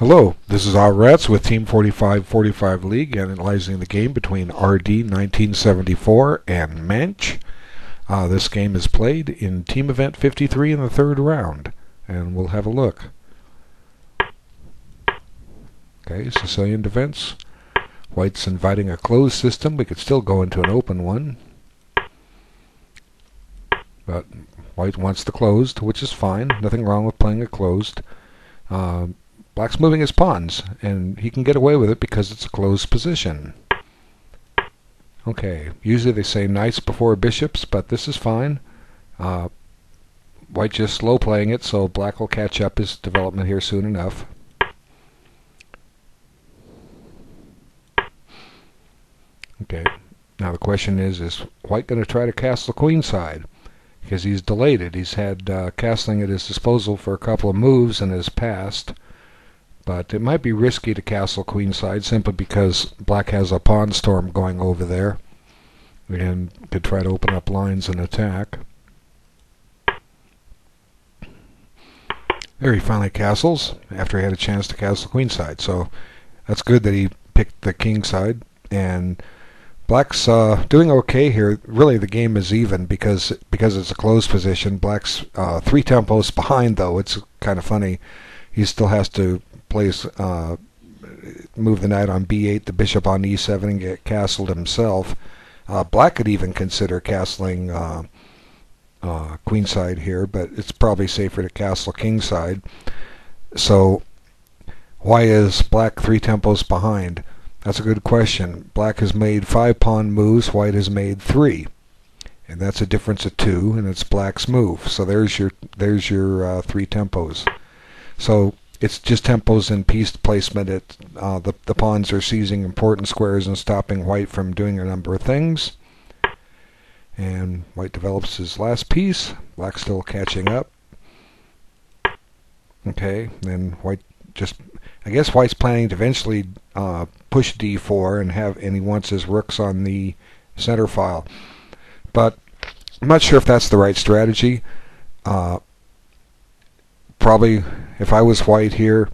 Hello, this is Al Rats with Team 4545 League, analyzing the game between RD 1974 and Mensch. This game is played in Team Event 53 in the third round, and we'll have a look. Okay, Sicilian defense. White's inviting a closed system. We could still go into an open one, but White wants the closed, which is fine. Nothing wrong with playing a closed. Black's moving his pawns, and he can get away with it because it's a closed position. Okay, usually they say knights before bishops, but this is fine. White just slow playing it, so Black will catch up his development here soon enough. Okay, now the question is White going to try to castle queenside? Because he's delayed it. He's had castling at his disposal for a couple of moves and has passed. But it might be risky to castle queenside simply because Black has a pawn storm going over there and could try to open up lines and attack. There he finally castles after he had a chance to castle queenside. So that's good that he picked the king side. And Black's doing okay here. Really, the game is even because it's a closed position. Black's 3 tempos behind, though. It's kind of funny. He still has to move the knight on b8, the bishop on e7, and get castled himself. Black could even consider castling queenside here, but it's probably safer to castle kingside. So why is Black 3 tempos behind? That's a good question. Black has made 5 pawn moves, White has made 3. And that's a difference of 2, and it's Black's move. So there's your 3 tempos. So it's just tempos and piece placement. The pawns are seizing important squares and stopping White from doing a number of things. And White develops his last piece. Black's still catching up. Okay, then White I guess White's planning to eventually push d4 and he wants his rooks on the center file. But I'm not sure if that's the right strategy. Probably, if I was White here,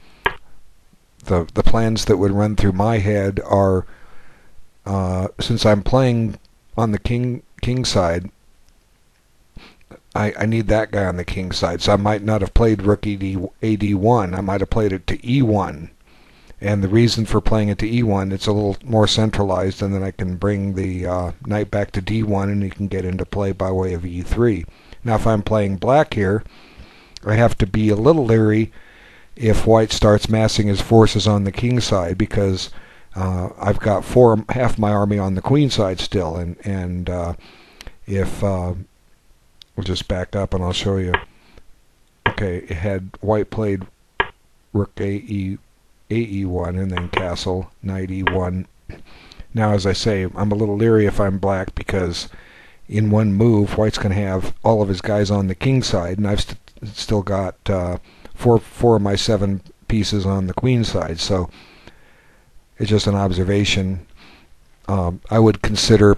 the plans that would run through my head are, since I'm playing on the king side, I need that guy on the king side, so I might not have played rook ad1. I might have played it to e1. And the reason for playing it to e1, it's a little more centralized, and then I can bring the knight back to d1, and he can get into play by way of e3. Now, if I'm playing Black here, I have to be a little leery if White starts massing his forces on the king side, because I've got half my army on the queen side still, and if we'll just back up and I'll show you. Okay, had White played rook ae1 and then castle knight e1. Now, as I say, I'm a little leery if I'm Black, because in one move White's going to have all of his guys on the king side, and I've still got 4 of my 7 pieces on the queen side. So it's just an observation. I would consider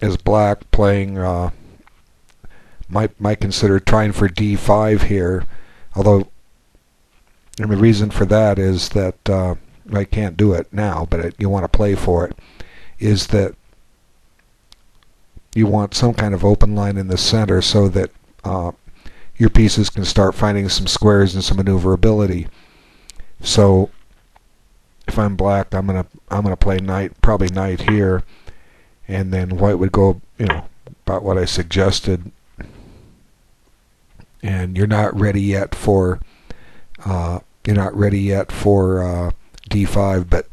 as Black playing might consider trying for d5 here, although the reason for that is that I can't do it now, but you want to play for it, is that you want some kind of open line in the center so that your pieces can start finding some squares and some maneuverability. So if I'm Black, I'm gonna play knight, probably knight here, and then White would go, about what I suggested. And you're not ready yet for d5, but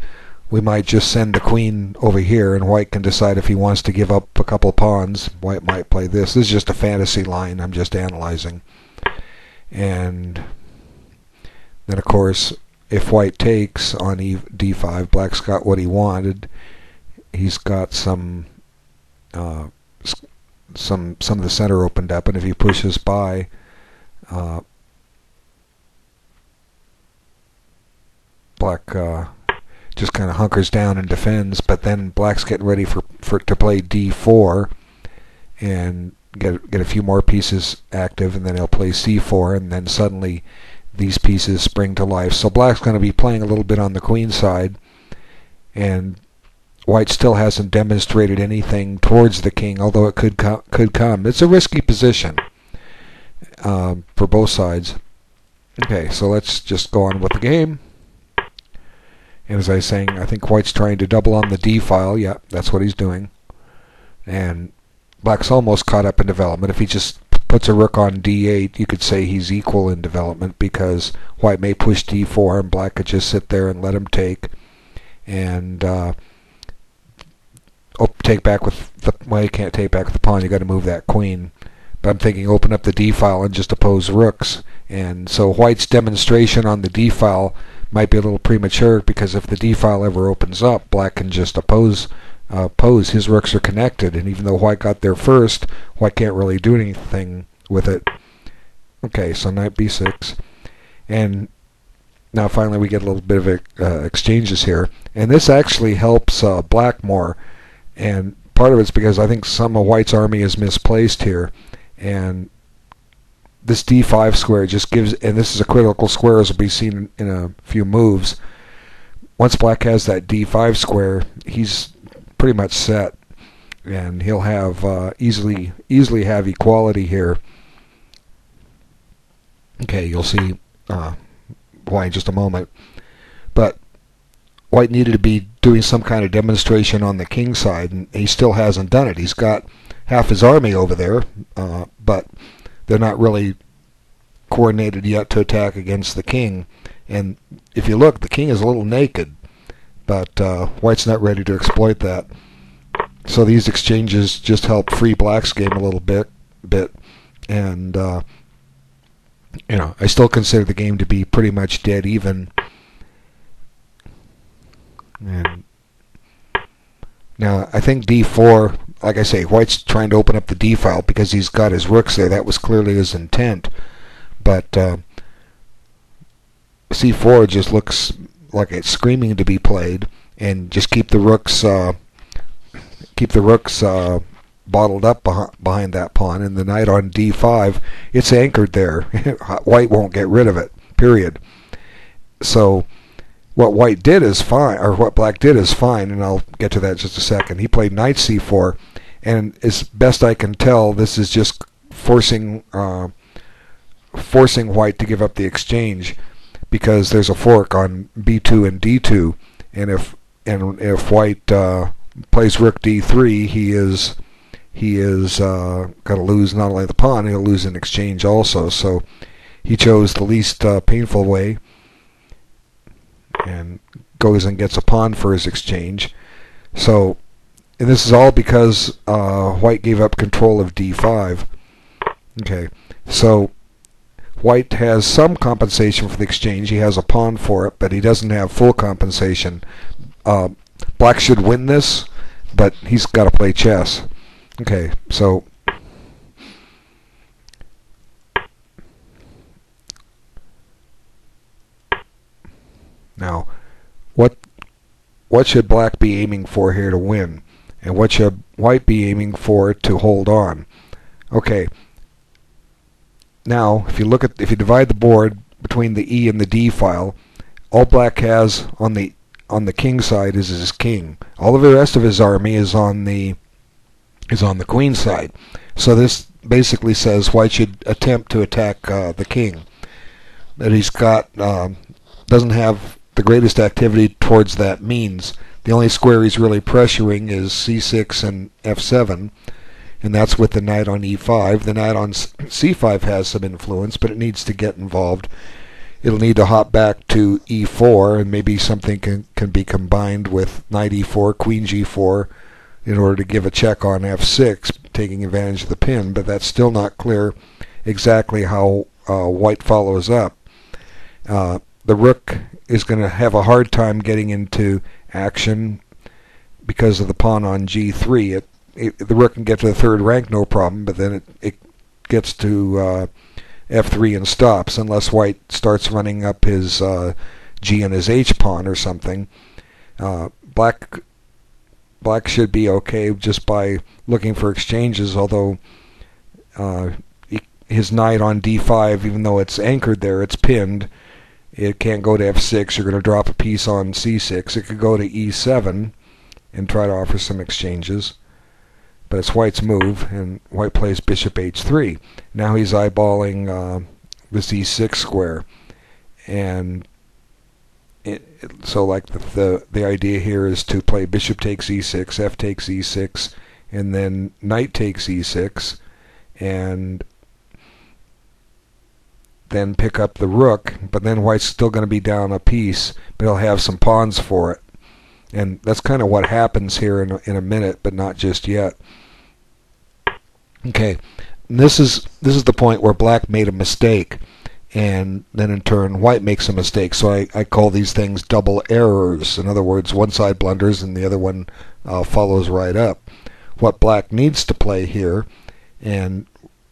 we might just send the queen over here, and White can decide if he wants to give up a couple of pawns. White might play this. This is just a fantasy line. I'm just analyzing. And then, of course, if White takes on d5, Black's got what he wanted. He's got some of the center opened up, and if he pushes by, Black just kind of hunkers down and defends. But then Black's getting ready to play d4 and get a few more pieces active, and then he'll play c4, and then suddenly these pieces spring to life. So black's going to be playing a little bit on the queen side, and white still hasn't demonstrated anything towards the king, although it could come. It's a risky position for both sides. Okay, so let's just go on with the game. And as I was saying, I think white's trying to double on the d file. Yeah, that's what he's doing. And black's almost caught up in development. If he just puts a rook on d8, you could say he's equal in development, because white may push d4 and black could just sit there and let him take. And take back with the... Well, you can't take back with the pawn. You got to move that queen. But I'm thinking open up the d file and just oppose rooks. And so white's demonstration on the d file might be a little premature, because if the d file ever opens up, black can just oppose. His rooks are connected, and even though white got there first, white can't really do anything with it. Okay, so knight b6, and now finally we get a little bit of exchanges here, and this actually helps black more. And part of it's because I think some of white's army is misplaced here, and this d5 square just gives, and this is a critical square as will be seen in a few moves. Once black has that d5 square, he's pretty much set, and he'll have easily have equality here. Okay, you'll see why in just a moment. But white needed to be doing some kind of demonstration on the king side, and he still hasn't done it. He's got half his army over there, but they're not really coordinated yet to attack against the king. And if you look, the king is a little naked, but white's not ready to exploit that. So these exchanges just help free black's game a little bit, and I still consider the game to be pretty much dead even. And now I think d4, like I say, white's trying to open up the d file because he's got his rooks there. That was clearly his intent, but c4 just looks like it's screaming to be played, and just keep the rooks bottled up behind that pawn. And the knight on d5, it's anchored there. White won't get rid of it, period. So what white did is fine, or what black did is fine, and I'll get to that in just a second. He played knight c4, and as best I can tell, this is just forcing white to give up the exchange, because there's a fork on b2 and d2, and if white plays rook d3, he is going to lose not only the pawn, he'll lose an exchange also. So he chose the least painful way and goes and gets a pawn for his exchange. So, and this is all because white gave up control of d5. Okay, so white has some compensation for the exchange. He has a pawn for it, but he doesn't have full compensation. Black should win this, but he's got to play chess. Okay, so now what should black be aiming for here to win, and what should white be aiming for to hold on? Okay, now if you divide the board between the E and the D file, all black has on the king side is his king. All of the rest of his army is on the queen side. So this basically says white should attempt to attack the king. That he's got doesn't have the greatest activity towards that means. The only square he's really pressuring is c6 and f7, and that's with the knight on e5. The knight on c5 has some influence, but it needs to get involved. It'll need to hop back to e4, and maybe something can be combined with knight e4, queen g4, in order to give a check on f6, taking advantage of the pin, but that's still not clear exactly how white follows up. The rook is going to have a hard time getting into action because of the pawn on g3. The rook can get to the third rank no problem, but then it gets to f3 and stops, unless white starts running up his g and his h pawn or something. Black should be okay just by looking for exchanges, although his knight on d5, even though it's anchored there, it's pinned. It can't go to f6. You're going to drop a piece on c6. It could go to e7 and try to offer some exchanges. But it's white's move, and white plays bishop h3. Now he's eyeballing this e6 square. And so like the idea here is to play bishop takes e6, f takes e6, and then knight takes e6, and then pick up the rook, but then white's still going to be down a piece, but he'll have some pawns for it. And that's kind of what happens here in a minute, but not just yet. Okay, and this is the point where black made a mistake, and then in turn white makes a mistake. So I call these things double errors. In other words, one side blunders and the other one follows right up. What black needs to play here, and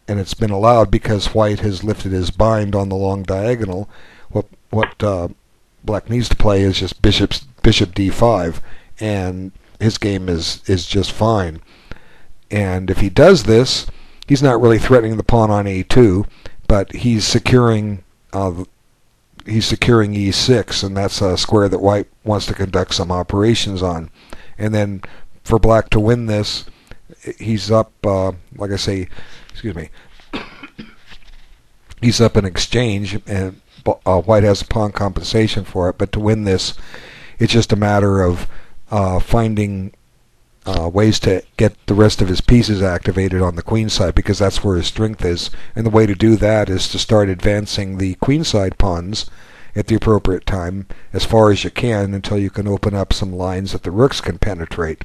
it's been allowed because white has lifted his bind on the long diagonal. What black needs to play is just bishop d5, and his game is just fine. And if he does this, he's not really threatening the pawn on a2, but he's securing e6, and that's a square that white wants to conduct some operations on. And then for black to win this, he's up, like I say, excuse me, he's up in exchange, and white has a pawn compensation for it. But to win this, it's just a matter of finding ways to get the rest of his pieces activated on the queen side, because that's where his strength is. And the way to do that is to start advancing the queen side pawns at the appropriate time as far as you can until you can open up some lines that the rooks can penetrate,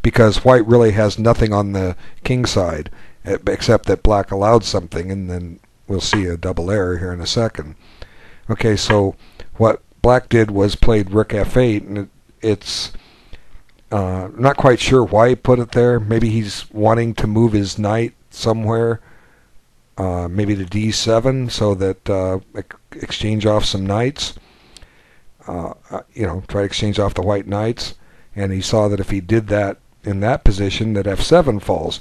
because white really has nothing on the king side except that black allowed something, and then we'll see a double error here in a second. Okay, so what black did was played rook f8, and it's not quite sure why he put it there. Maybe he's wanting to move his knight somewhere, maybe to d7, so that exchange off some knights. Try to exchange off the white knights. And he saw that if he did that in that position, that f7 falls.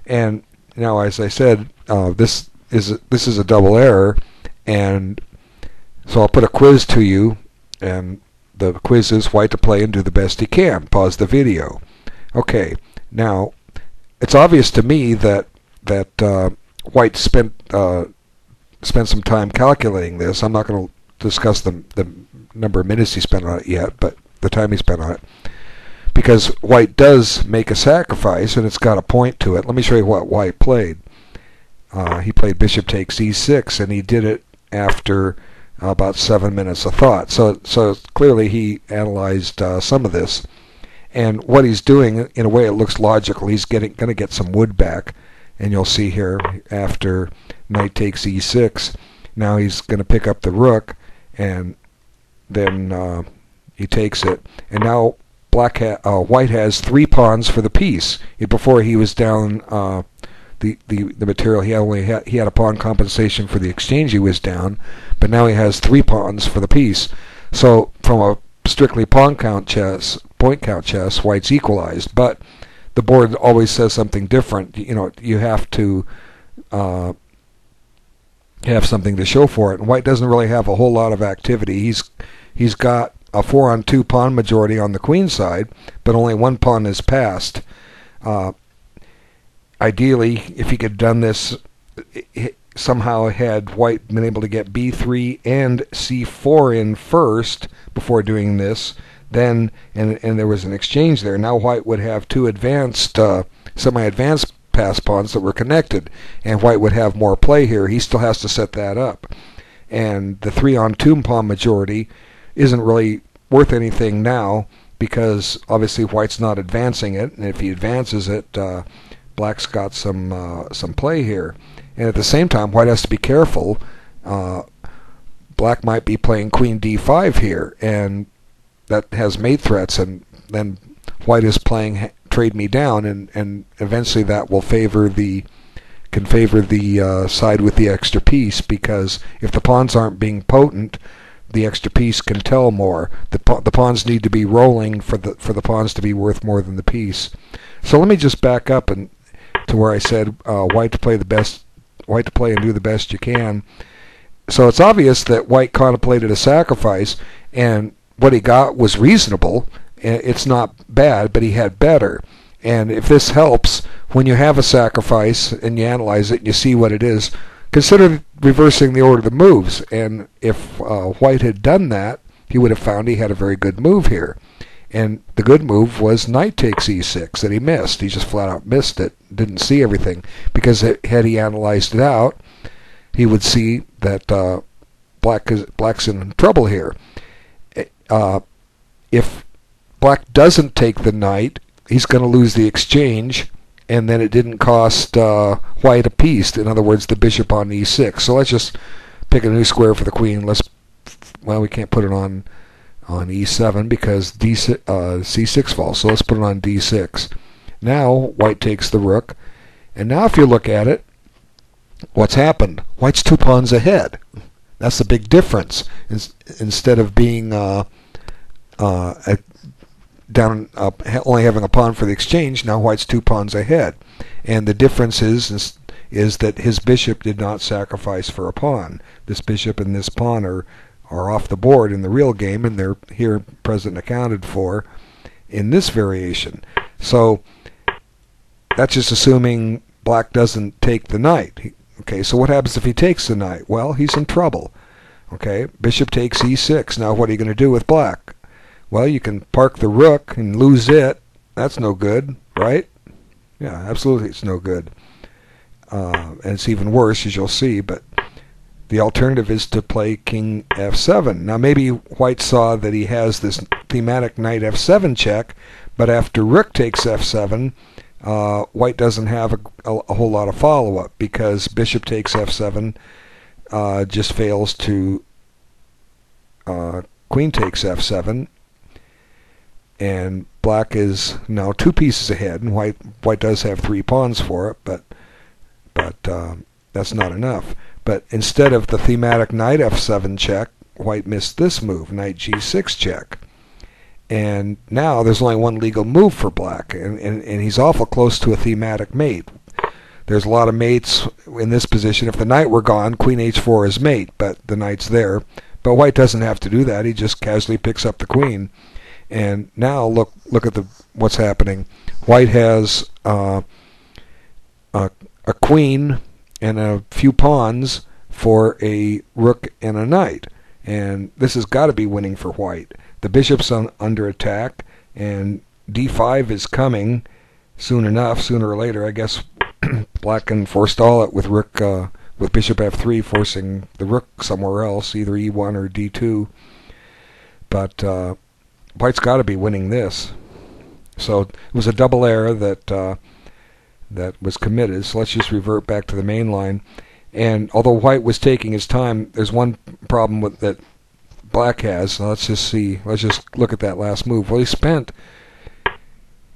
And now, as I said, this is a double error, and so I'll put a quiz to you, and the quiz is white to play and do the best he can. Pause the video. Okay, now it's obvious to me that white spent some time calculating this. I'm not going to discuss the number of minutes he spent on it yet, but the time he spent on it, because white does make a sacrifice, and it's got a point to it. Let me show you what white played. He played bishop takes e6, and he did it after about 7 minutes of thought. So clearly he analyzed some of this, and what he's doing, in a way, it looks logical. He's going to get some wood back, and you'll see here after knight takes e6. Now he's going to pick up the rook, and then he takes it, and now white has 3 pawns for the piece. Before he was down the material, he had a pawn compensation for the exchange he was down, but now he has 3 pawns for the piece. So from a strictly point count chess, white's equalized, but the board always says something different. You have to have something to show for it, and white doesn't really have a whole lot of activity. He's got a 4-on-2 pawn majority on the queen side, but only 1 pawn is passed. Ideally, if he could have done this, somehow had white been able to get b3 and c4 in first before doing this, then and there was an exchange there. Now white would have 2 advanced, semi-advanced pass pawns that were connected, and white would have more play here. He still has to set that up, and the 3-on-2 pawn majority isn't really worth anything now, because obviously white's not advancing it, and if he advances it, black's got some play here. And at the same time, white has to be careful. Black might be playing queen d5 here, and that has mate threats, and then white is playing trade me down, and eventually that will favor the side with the extra piece, because if the pawns aren't being potent, the extra piece can tell more. The pawns need to be rolling for the pawns to be worth more than the piece. So let me just back up and to where I said white to play the best white to play and do the best you can. So it's obvious that white contemplated a sacrifice, and what he got was reasonable. It's not bad, but he had better. And if this helps, when you have a sacrifice and you analyze it and you see what it is, consider reversing the order of the moves. And if white had done that, he would have found he had a very good move here. And the good move was knight takes e6 that he missed. He just flat out missed it, didn't see everything. Because had he analyzed it out, he would see that black's in trouble here. If black doesn't take the knight, he's going to lose the exchange, and then it didn't cost white a piece. In other words, the bishop on e6. So let's just pick a new square for the queen. Well, we can't put it on e7 because c6 falls. So let's put it on d6. Now white takes the rook, and now if you look at it, what's happened? White's 2 pawns ahead. That's the big difference. Instead of being only having a pawn for the exchange, now white's 2 pawns ahead. And the difference is that his bishop did not sacrifice for a pawn. This bishop and this pawn are off the board in the real game, and they're here present and accounted for in this variation. So that's just assuming black doesn't take the knight. Okay, so what happens if he takes the knight? Well, he's in trouble. Okay, bishop takes e6. Now what are you going to do with black? Well, you can park the rook and lose it. That's no good, right? Yeah, absolutely it's no good. And it's even worse, as you'll see, but the alternative is to play king f7. Now maybe white saw that he has this thematic knight f7 check, but after rook takes f7, white doesn't have a whole lot of follow-up, because bishop takes f7 just fails to queen takes f7, and black is now 2 pieces ahead, and white does have 3 pawns for it, but that's not enough. But instead of the thematic knight f7 check, white missed this move, knight g6 check. And now there's only one legal move for black, and he's awful close to a thematic mate. There's a lot of mates in this position. If the knight were gone, queen h4 is mate, but the knight's there. But white doesn't have to do that. He just casually picks up the queen. And now look at what's happening. White has a queen and a few pawns for a rook and a knight. And this has got to be winning for white. The bishop's under attack, and d5 is coming soon enough, sooner or later. I guess black can forestall it with rook, with bishop f3, forcing the rook somewhere else, either e1 or d2. But white's got to be winning this. So it was a double error that was committed. So let's just revert back to the main line. And although white was taking his time, there's one problem with that black has. So let's just look at that last move. Well,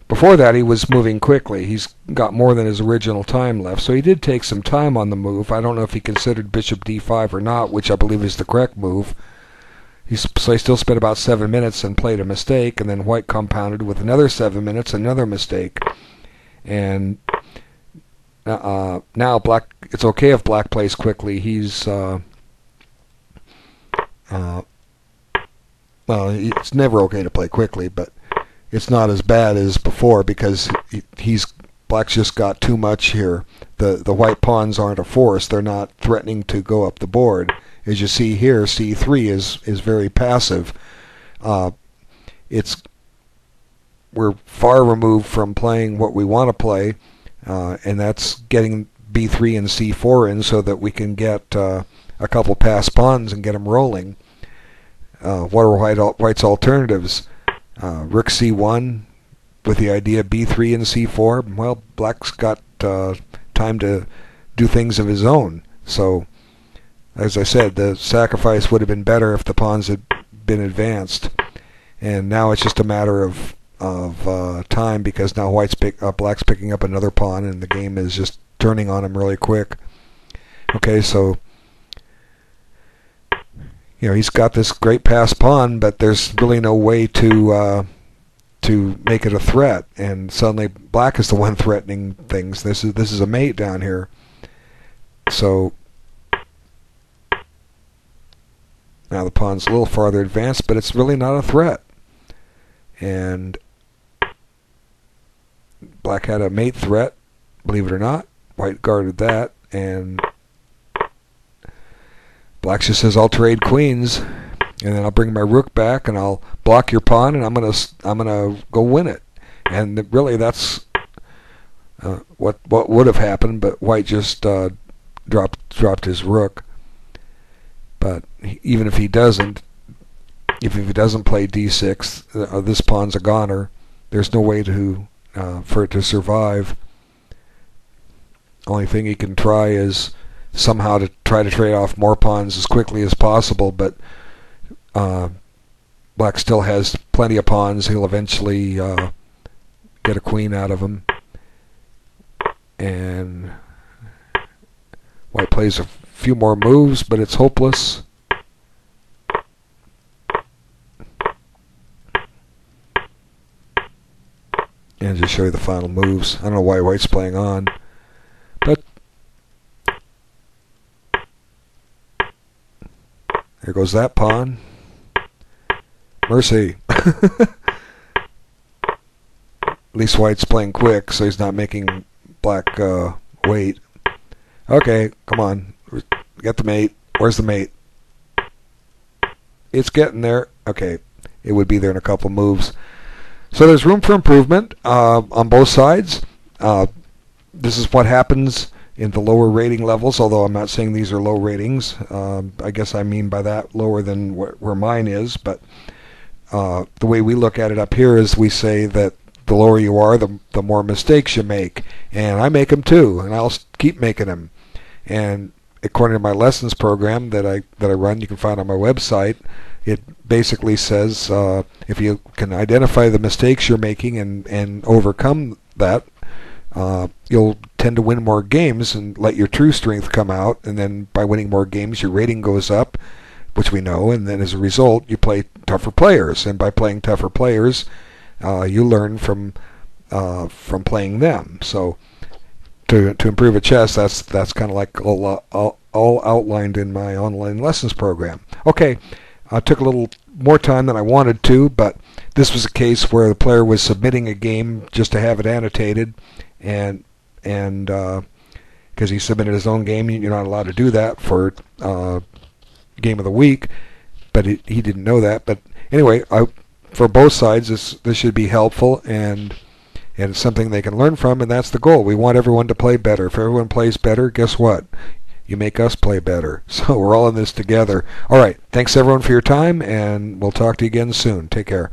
before that he was moving quickly. He's got more than his original time left, so he did take some time on the move. I don't know if he considered bishop d5 or not, which I believe is the correct move. So he still spent about 7 minutes and played a mistake, and then white compounded with another 7 minutes, another mistake. And now black, it's okay if black plays quickly. He's well, it's never okay to play quickly, but it's not as bad as before, because black's just got too much here. The white pawns aren't a force. They're not threatening to go up the board. As you see here, c3 is very passive. We're far removed from playing what we want to play, and that's getting b3 and c4 in so that we can get a couple passed pawns and get them rolling. What are white's alternatives? Rook c1 with the idea b3 and c4. Well, black's got time to do things of his own. So, as I said, the sacrifice would have been better if the pawns had been advanced. And now it's just a matter of time, because now black's picking up another pawn, and the game is just turning on him really quick. Okay, so he's got this great passed pawn, but there's really no way to make it a threat, and suddenly black is the one threatening things. This is a mate down here, So now the pawn's a little farther advanced, but it's really not a threat. And black had a mate threat, believe it or not. White guarded that, and black just says, I'll trade queens, and then I'll bring my rook back, and I'll block your pawn, and I'm gonna go win it. And really, that's what would have happened, but white just dropped his rook. But even if he doesn't, if he doesn't play d6, this pawn's a goner. There's no way to for it to survive. Only thing he can try is somehow to try to trade off more pawns as quickly as possible, but black still has plenty of pawns. He'll eventually get a queen out of him. And white plays a few more moves, but it's hopeless. And just show you the final moves. I don't know why white's playing on, but there goes that pawn. Mercy. At least white's playing quick, so he's not making black wait. Okay, come on. Get the mate. Where's the mate? It's getting there. Okay, it would be there in a couple moves. So there's room for improvement on both sides. This is what happens in the lower rating levels, although I'm not saying these are low ratings. I guess I mean by that lower than where mine is, but the way we look at it up here is we say that the lower you are, the more mistakes you make. And I make them too, and I'll keep making them. And according to my lessons program that I run, you can find on my website, it basically says if you can identify the mistakes you're making and overcome that, you'll tend to win more games and let your true strength come out. And then by winning more games, your rating goes up, which we know. And then as a result, you play tougher players. And by playing tougher players, you learn from playing them. So to improve at chess, that's kind of like all outlined in my online lessons program. Okay. Took a little more time than I wanted to, but this was a case where the player was submitting a game just to have it annotated, and because he submitted his own game, you're not allowed to do that for game of the week, but he didn't know that. But anyway, for both sides, this should be helpful, and it's something they can learn from, and that's the goal. We want everyone to play better. If everyone plays better, guess what? You make us play better. So we're all in this together. All right. Thanks, everyone, for your time, and we'll talk to you again soon. Take care.